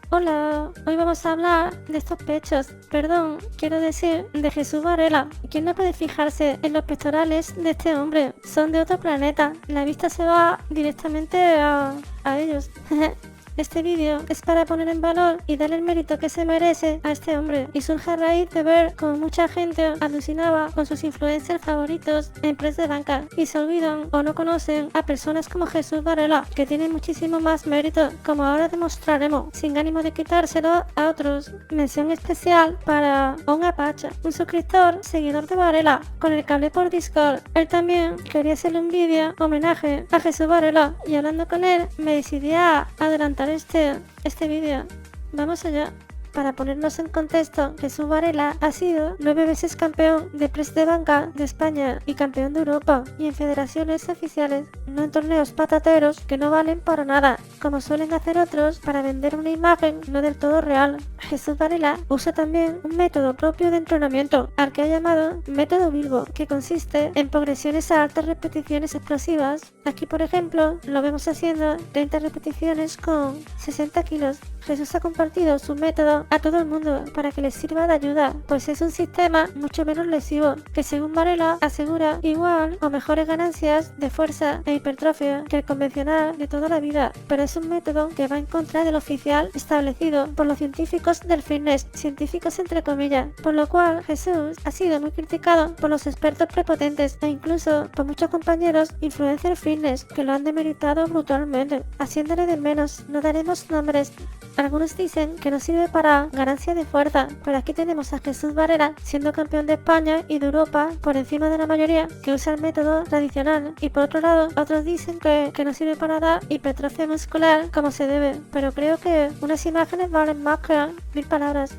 Hola, hoy vamos a hablar de estos pechos, perdón, quiero decir, de Jesús Varela. ¿Quién no puede fijarse en los pectorales de este hombre? Son de otro planeta, la vista se va directamente a ellos. Este vídeo es para poner en valor y darle el mérito que se merece a este hombre, y surge a raíz de ver cómo mucha gente alucinaba con sus influencers favoritos en press de banca y se olvidan o no conocen a personas como Jesús Varela, que tienen muchísimo más mérito, como ahora demostraremos, sin ánimo de quitárselo a otros. Mención especial para un Apache, un suscriptor, seguidor de Varela, con el que hablé por Discord. Él también quería hacerle un vídeo homenaje a Jesús Varela y hablando con él me decidí a adelantar este vídeo. Vamos allá. Para ponernos en contexto, Jesús Varela ha sido 9 veces campeón de press de banca de España y campeón de Europa y en federaciones oficiales, no en torneos patateros que no valen para nada, como suelen hacer otros para vender una imagen no del todo real. Jesús Varela usa también un método propio de entrenamiento, al que ha llamado método Bilbo, que consiste en progresiones a altas repeticiones explosivas. Aquí, por ejemplo, lo vemos haciendo 30 repeticiones con 60 kilos. Jesús ha compartido su método a todo el mundo para que les sirva de ayuda, pues es un sistema mucho menos lesivo, que según Varela asegura igual o mejores ganancias de fuerza e hipertrofia que el convencional de toda la vida, pero es un método que va en contra del oficial establecido por los científicos del fitness, científicos entre comillas, por lo cual Jesús ha sido muy criticado por los expertos prepotentes e incluso por muchos compañeros influencers fitness que lo han demeritado brutalmente, haciéndole de menos. No daremos nombres. Algunos dicen que no sirve para ganancia de fuerza, pero aquí tenemos a Jesús Varela siendo campeón de España y de Europa por encima de la mayoría que usa el método tradicional, y por otro lado otros dicen que no sirve para dar hipertrofia muscular como se debe, pero creo que unas imágenes valen más que 1000 palabras.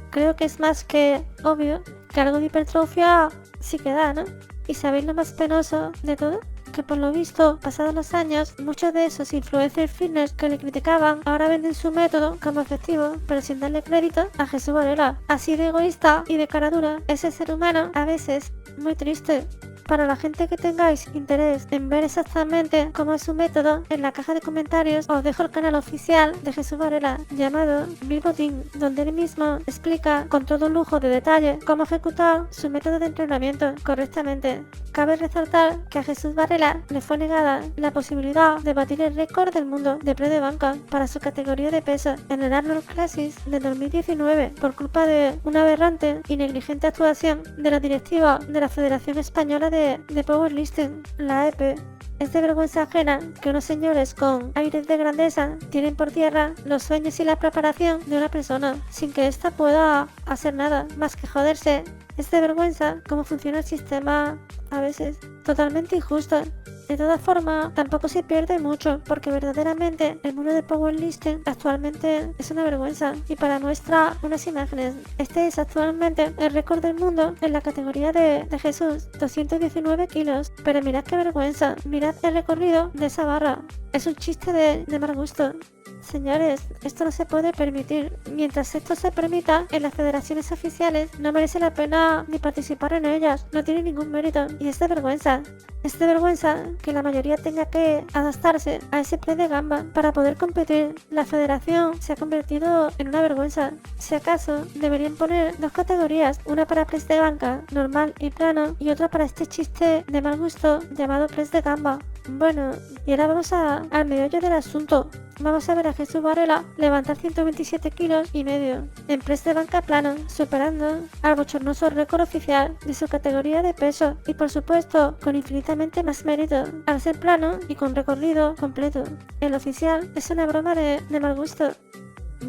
Creo que es más que obvio que algo de hipertrofia sí que da, ¿no? ¿Y sabéis lo más penoso de todo? Que por lo visto, pasados los años, muchos de esos influencers fitness que le criticaban ahora venden su método como efectivo, pero sin darle crédito a Jesús Varela. Así de egoísta y de cara dura es el ser humano, a veces muy triste. Para la gente que tengáis interés en ver exactamente cómo es su método, en la caja de comentarios os dejo el canal oficial de Jesús Varela llamado Bilbo Team, donde él mismo explica con todo lujo de detalle cómo ejecutar su método de entrenamiento correctamente. Cabe resaltar que a Jesús Varela le fue negada la posibilidad de batir el récord del mundo de press de banca para su categoría de peso en el Arnold Classics de 2019 por culpa de una aberrante y negligente actuación de la directiva de la Federación Española de Powerlifting, la EP. Es de vergüenza ajena que unos señores con aires de grandeza tienen por tierra los sueños y la preparación de una persona sin que ésta pueda hacer nada más que joderse. Es de vergüenza cómo funciona el sistema a veces, totalmente injusto. De todas formas, tampoco se pierde mucho, porque verdaderamente el mundo de powerlifting actualmente es una vergüenza. Y para muestra unas imágenes, este es actualmente el récord del mundo en la categoría de Jesús, 219 kilos. Pero mirad qué vergüenza, mirad el recorrido de esa barra. Es un chiste de mal gusto. Señores, esto no se puede permitir. Mientras esto se permita en las federaciones oficiales, no merece la pena ni participar en ellas. No tiene ningún mérito y es de vergüenza. Es de vergüenza que la mayoría tenga que adaptarse a ese press de gamba para poder competir. La federación se ha convertido en una vergüenza. Si acaso, deberían poner dos categorías, una para press de banca normal y plano y otra para este chiste de mal gusto llamado press de gamba. Bueno, y ahora vamos al meollo del asunto. Vamos a ver a Jesús Varela levantar 127 kilos y medio en press de banca plano, superando al bochornoso récord oficial de su categoría de peso y por supuesto con infinitamente más mérito al ser plano y con recorrido completo. El oficial es una broma de mal gusto.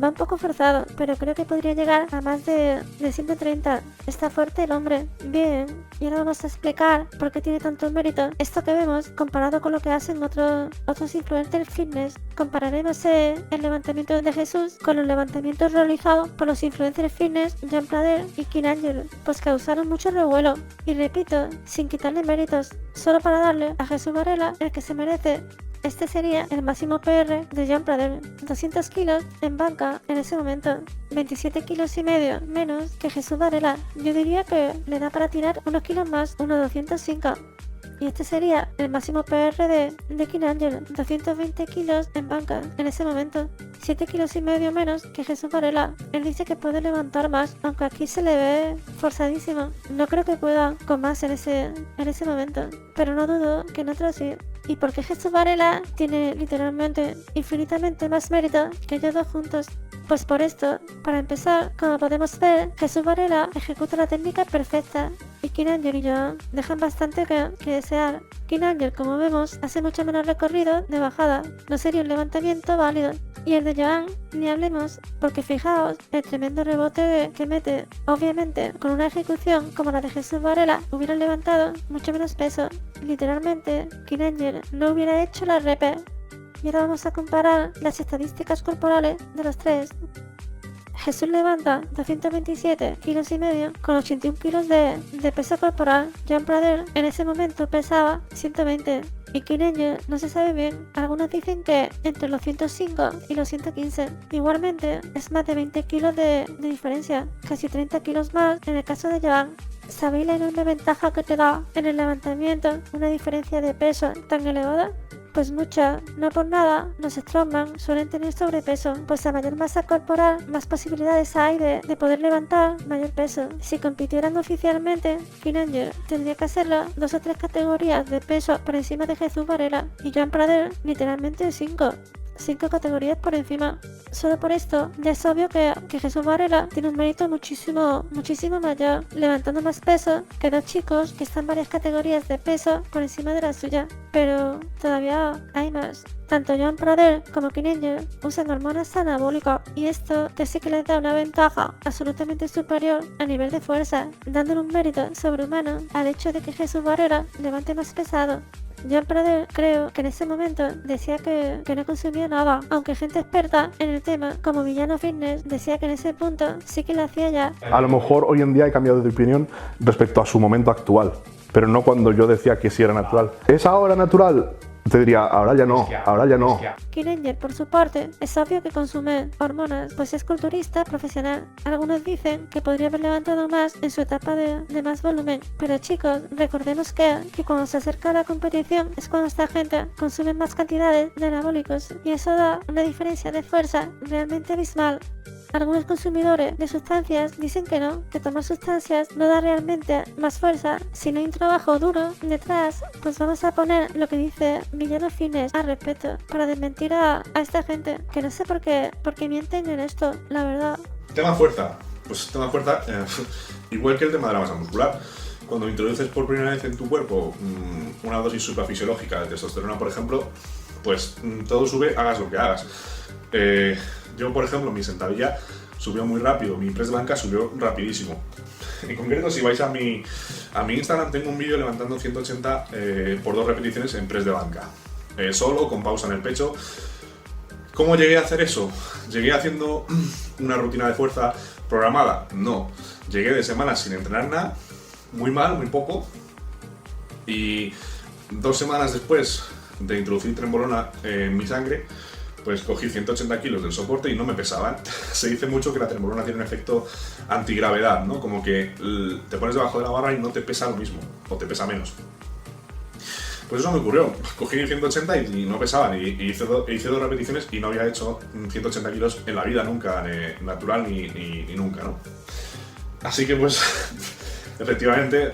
Va un poco forzado, pero creo que podría llegar a más de 130. Está fuerte el hombre. Bien, y ahora vamos a explicar por qué tiene tanto mérito esto que vemos comparado con lo que hacen otros influencers fitness. Compararemos el levantamiento de Jesús con los levantamientos realizados por los influencers fitness Jan Prader y King Angel, pues causaron mucho revuelo. Y repito, sin quitarle méritos, solo para darle a Jesús Varela el que se merece. Este sería el máximo PR de Jan Prader, 200 kilos en banca en ese momento, 27 kilos y medio menos que Jesús Varela. Yo diría que le da para tirar unos kilos más, unos 205. y este sería el máximo PR de King Angel, 220 kilos en banca en ese momento, 7 kilos y medio menos que Jesús Varela. Él dice que puede levantar más, aunque aquí se le ve forzadísimo. No creo que pueda con más en ese momento, pero no dudo que en otro sí. ¿Y por qué Jesús Varela tiene literalmente infinitamente más mérito que ellos dos juntos? Pues por esto, para empezar, como podemos ver, Jesús Varela ejecuta la técnica perfecta y King Angel y Joan dejan bastante que desear. King Angel, como vemos, hace mucho menos recorrido de bajada, no sería un levantamiento válido. Y el de Joan, ni hablemos, porque fijaos el tremendo rebote que mete. Obviamente, con una ejecución como la de Jesús Varela, hubieran levantado mucho menos peso. Literalmente, King Angel no hubiera hecho la repe. Y ahora vamos a comparar las estadísticas corporales de los tres. Jesús levanta 227 kilos y medio con 81 kilos de peso corporal. Joan Prader en ese momento pesaba 120 y King Angel no se sabe bien. Algunos dicen que entre los 105 y los 115. Igualmente es más de 20 kilos de diferencia, casi 30 kilos más en el caso de Joan. ¿Sabéis la enorme ventaja que te da en el levantamiento una diferencia de peso tan elevada? Pues mucha, no por nada, los strongman suelen tener sobrepeso, pues a mayor masa corporal, más posibilidades hay de poder levantar mayor peso. Si compitieran oficialmente, King Angel tendría que hacerlo 2 o 3 categorías de peso por encima de Jesús Varela y Joan Prader literalmente 5 categorías por encima. Solo por esto ya es obvio que Jesús Varela tiene un mérito muchísimo mayor, levantando más peso que dos chicos que están varias categorías de peso por encima de la suya. Pero todavía hay más. Tanto Joan Prader como King Angel usan hormonas anabólicas y esto te sí que les da una ventaja absolutamente superior a nivel de fuerza, dándole un mérito sobrehumano al hecho de que Jesús Varela levante más pesado. Joan Prader creo que en ese momento decía que no consumía nada, aunque gente experta en el tema, como Villano Fitness, decía que en ese punto sí que lo hacía ya. A lo mejor hoy en día he cambiado de opinión respecto a su momento actual, pero no cuando yo decía que sí era natural. ¿Es ahora natural? Te diría, ahora ya no, ahora ya no. King Angel, por su parte, es obvio que consume hormonas, pues es culturista profesional. Algunos dicen que podría haber levantado más en su etapa de más volumen. Pero chicos, recordemos que cuando se acerca a la competición es cuando esta gente consume más cantidades de anabólicos y eso da una diferencia de fuerza realmente abismal. Algunos consumidores de sustancias dicen que no, que tomar sustancias no da realmente más fuerza. Si no hay un trabajo duro detrás, pues vamos a poner lo que dice Villano Fitness al respecto, para desmentir a esta gente, que no sé por qué mienten en esto, la verdad. Tema fuerza. Pues tema fuerza, igual que el tema de la masa muscular. Cuando introduces por primera vez en tu cuerpo una dosis suprafisiológica de testosterona, por ejemplo, pues todo sube, hagas lo que hagas. Yo, por ejemplo, mi sentadilla subió muy rápido, mi press de banca subió rapidísimo. En concreto, si vais a mi Instagram, tengo un vídeo levantando 180 por 2 repeticiones en press de banca. Solo, con pausa en el pecho. ¿Cómo llegué a hacer eso? ¿Llegué haciendo una rutina de fuerza programada? No. Llegué de semanas sin entrenar nada, muy mal, muy poco. Y 2 semanas después de introducir trembolona en mi sangre, pues cogí 180 kilos del soporte y no me pesaban. Se dice mucho que la trembolona tiene un efecto antigravedad, ¿no? Como que te pones debajo de la barra y no te pesa lo mismo, o te pesa menos. Pues eso me ocurrió. Cogí 180 y no pesaban, y hice 2 repeticiones y no había hecho 180 kilos en la vida nunca, natural ni nunca, ¿no? Así que pues, efectivamente,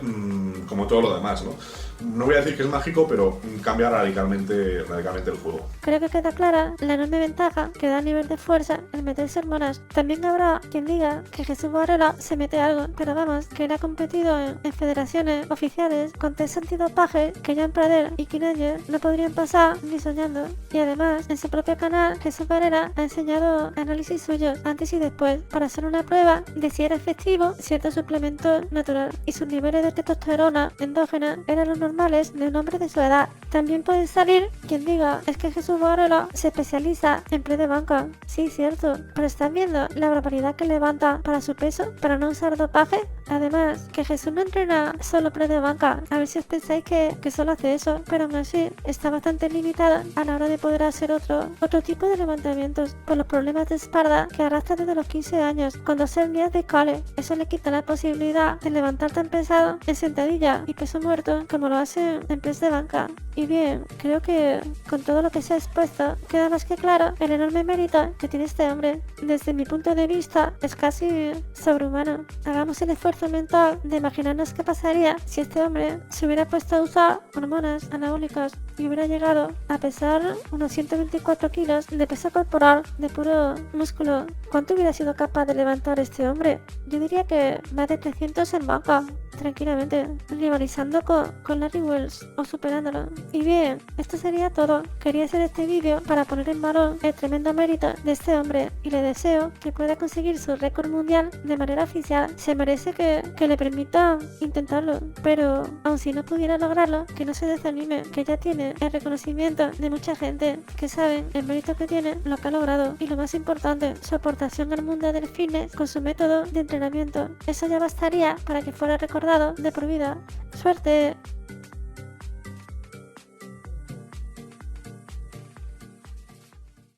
como todo lo demás, ¿no? No voy a decir que es mágico, pero cambia radicalmente el juego. Creo que queda clara la enorme ventaja que da a nivel de fuerza el meterse hormonas. También habrá quien diga que Jesús Varela se mete algo, pero vamos, que él ha competido en federaciones oficiales con test antidopaje que Joan Prader y King Angel no podrían pasar ni soñando. Y además, en su propio canal, Jesús Varela ha enseñado análisis suyos antes y después para hacer una prueba de si era efectivo cierto suplemento natural y sus niveles de testosterona endógena eran los normales de un hombre de su edad. También puede salir quien diga es que Jesús Varela se especializa en press de banca. Sí, cierto, pero ¿están viendo la barbaridad que levanta para su peso para no usar dopaje? Además, que Jesús no entrena solo press de banca, a ver si os pensáis que solo hace eso, pero aún así está bastante limitada a la hora de poder hacer otro tipo de levantamientos por los problemas de espalda que arrastra desde los 15 años, con 2 hernias de cole. Eso le quita la posibilidad de levantar tan pesado en sentadilla y peso muerto como lo hace en press de banca. Y bien, creo que con todo lo que se ha expuesto, queda más que claro el enorme mérito que tiene este hombre. Desde mi punto de vista, es casi sobrehumano. Hagamos el esfuerzo mental de imaginarnos qué pasaría si este hombre se hubiera puesto a usar hormonas anabólicas y hubiera llegado a pesar unos 124 kilos de peso corporal de puro músculo. ¿Cuánto hubiera sido capaz de levantar este hombre? Yo diría que más de 300 en banca, tranquilamente, rivalizando con Larry Wells o superándolo. Y bien, esto sería todo. Quería hacer este vídeo para poner en valor el tremendo mérito de este hombre y le deseo que pueda conseguir su récord mundial de manera oficial. Se merece que le permita intentarlo, pero aun si no pudiera lograrlo, que no se desanime, que ya tiene el reconocimiento de mucha gente que saben el mérito que tiene, lo que ha logrado y lo más importante, su aportación al mundo del fitness con su método de entrenamiento. Eso ya bastaría para que fuera recordado de por vida. ¡Suerte!